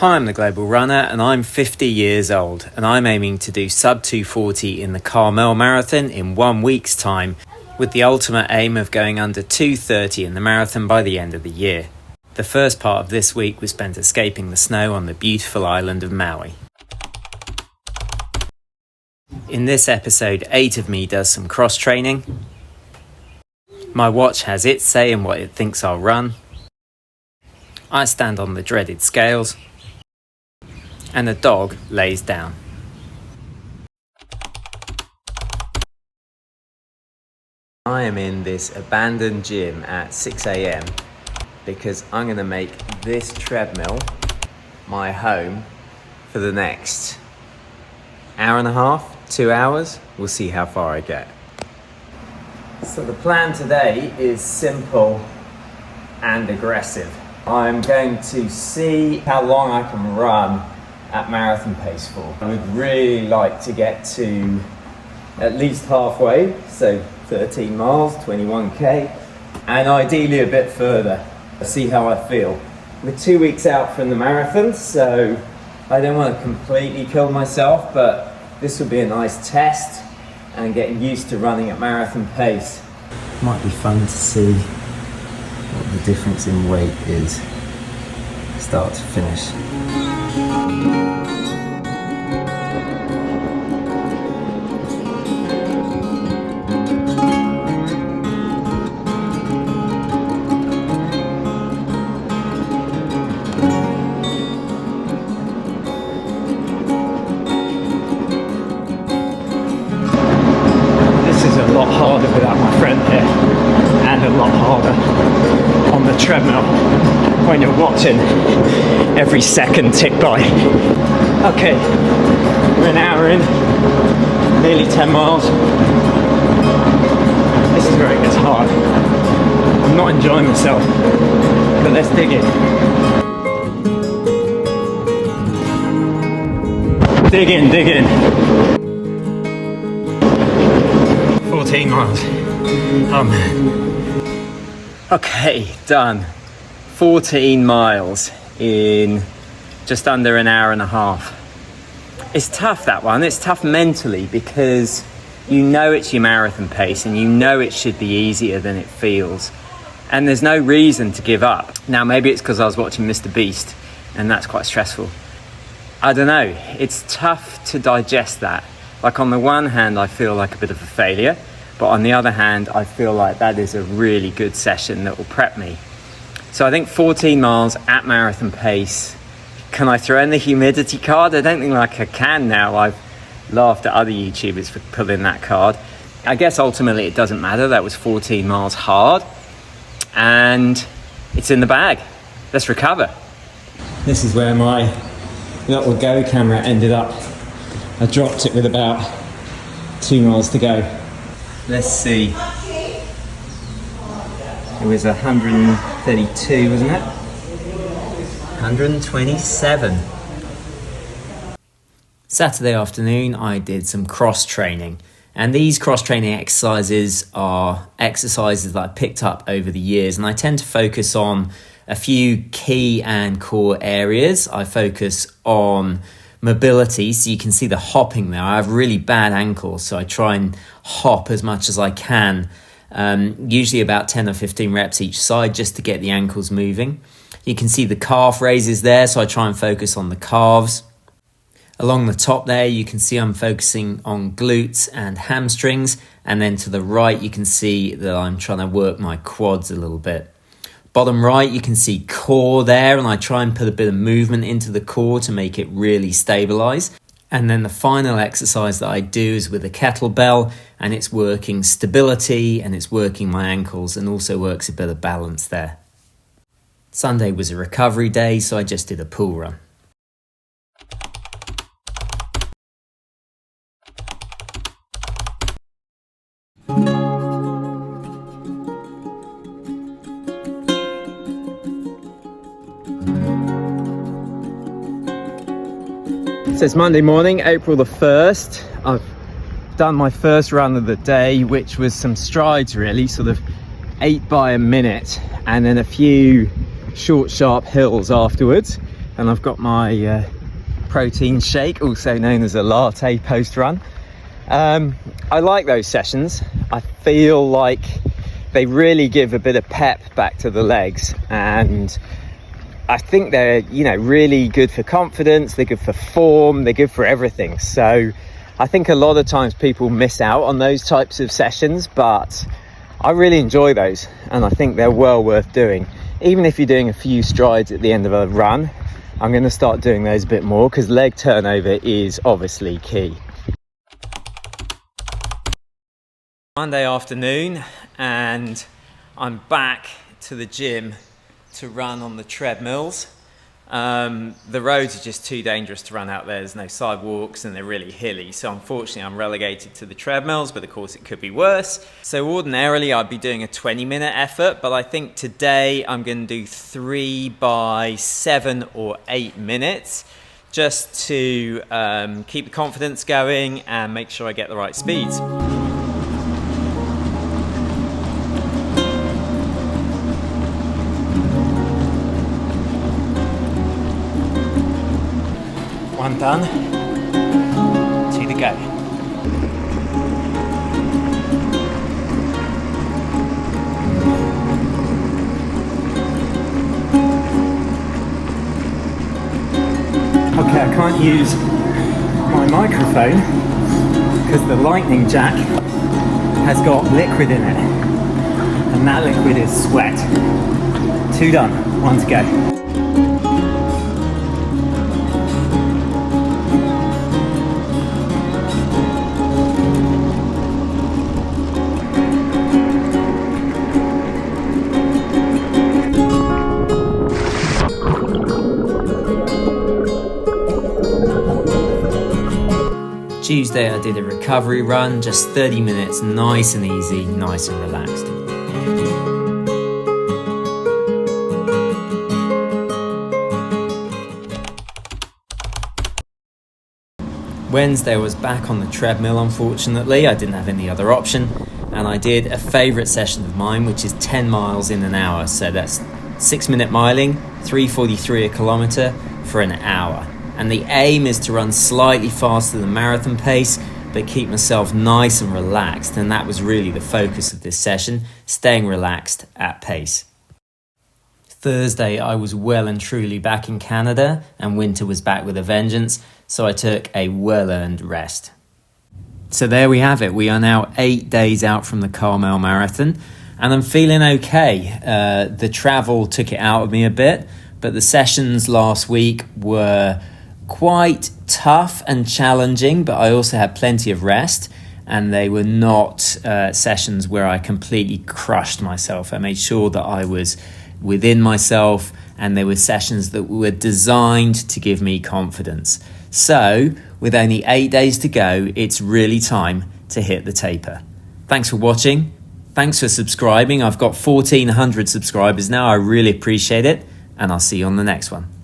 Hi, I'm the Global Runner and I'm 50 years old and I'm aiming to do sub 240 in the Carmel Marathon in 1 week's time, with the ultimate aim of going under 230 in the marathon by the end of the year. The first part of this week was spent escaping the snow on the beautiful island of Maui. In this episode, 8 of me does some cross training. My watch has its say in what it thinks I'll run. I stand on the dreaded scales. And the dog lays down. I am in this abandoned gym at 6 a.m. because I'm going to make this treadmill my home for the next hour and a half, 2 hours. We'll see how far I get. So the plan today is simple and aggressive. I'm going to see how long I can run at marathon pace for. I would really like to get to at least halfway, so 13 miles, 21k, and ideally a bit further. See how I feel. We're 2 weeks out from the marathon, so I don't want to completely kill myself, but this will be a nice test and getting used to running at marathon pace. Might be fun to see what the difference in weight is, start to finish. A lot harder without my friend here, and a lot harder on the treadmill when you're watching every second tick by. Okay, we're an hour in, nearly 10 miles. This is where it gets hard. I'm not enjoying myself, but let's dig in. Dig in, dig in. 14 miles. Oh man. Okay, done. 14 miles in just under an hour and a half. It's tough, that one. It's tough mentally because you know it's your marathon pace and you know it should be easier than it feels. And there's no reason to give up. Now, maybe it's because I was watching Mr. Beast and that's quite stressful. I don't know. It's tough to digest that. Like, on the one hand, I feel like a bit of a failure. But on the other hand, I feel like that is a really good session that will prep me. So I think 14 miles at marathon pace. Can I throw in the humidity card? I don't think like I can now. I've laughed at other YouTubers for pulling that card. I guess ultimately it doesn't matter. That was 14 miles hard. And it's in the bag. Let's recover. This is where my little Go camera ended up. I dropped it with about 2 miles to go. Let's see. It was 132, wasn't it? 127. Saturday afternoon, I did some cross training. And these cross training exercises are exercises that I picked up over the years. And I tend to focus on a few key and core areas. I focus on mobility, so you can see the hopping there. I have really bad ankles, so I try and hop as much as I can, usually about 10 or 15 reps each side just to get the ankles moving. You can see the calf raises there, so I try and focus on the calves. Along the top there, you can see I'm focusing on glutes and hamstrings, and then to the right, you can see that I'm trying to work my quads a little bit. Bottom right, you can see core there, and I try and put a bit of movement into the core to make it really stabilize. And then the final exercise that I do is with a kettlebell, and it's working stability and it's working my ankles and also works a bit of balance there. Sunday was a recovery day, so I just did a pool run. So it's Monday morning, April the 1st. I've done my first run of the day, which was some strides really, sort of 8 by a minute, and then a few short sharp hills afterwards. and I've got my protein shake, also known as a latte, post-run. I like those sessions. I feel like they really give a bit of pep back to the legs, and I think they're, you know, really good for confidence, they're good for form, they're good for everything. So I think a lot of times people miss out on those types of sessions, but I really enjoy those, and I think they're well worth doing. Even if you're doing a few strides at the end of a run, I'm going to start doing those a bit more, because leg turnover is obviously key. Monday afternoon, and I'm back to the gym to run on the treadmills. The roads are just too dangerous to run out there. There's no sidewalks and they're really hilly, so unfortunately I'm relegated to the treadmills, but of course it could be worse. So ordinarily I'd be doing a 20-minute effort, but I think today I'm going to do 3 by 7 or 8 minutes, just to keep the confidence going and make sure I get the right speeds. One done, 2 to go. Okay, I can't use my microphone because the lightning jack has got liquid in it, and that liquid is sweat. 2 done, 1 to go. Tuesday I did a recovery run, just 30 minutes, nice and easy, nice and relaxed. Wednesday I was back on the treadmill, unfortunately. I didn't have any other option, and I did a favourite session of mine, which is 10 miles in an hour. So that's 6-minute miling, 3:43 a kilometre for an hour. And the aim is to run slightly faster than marathon pace, but keep myself nice and relaxed. And that was really the focus of this session, staying relaxed at pace. Thursday, I was well and truly back in Canada, and winter was back with a vengeance, so I took a well-earned rest. So there we have it. We are now 8 days out from the Carmel Marathon, and I'm feeling okay. The travel took it out of me a bit, but the sessions last week were quite tough and challenging, but I also had plenty of rest, and they were not sessions where I completely crushed myself. I made sure that I was within myself, and they were sessions that were designed to give me confidence. So with only 8 days to go, it's really time to hit the taper. Thanks for watching. Thanks for subscribing. I've got 1,400 subscribers now. I really appreciate it, and I'll see you on the next one.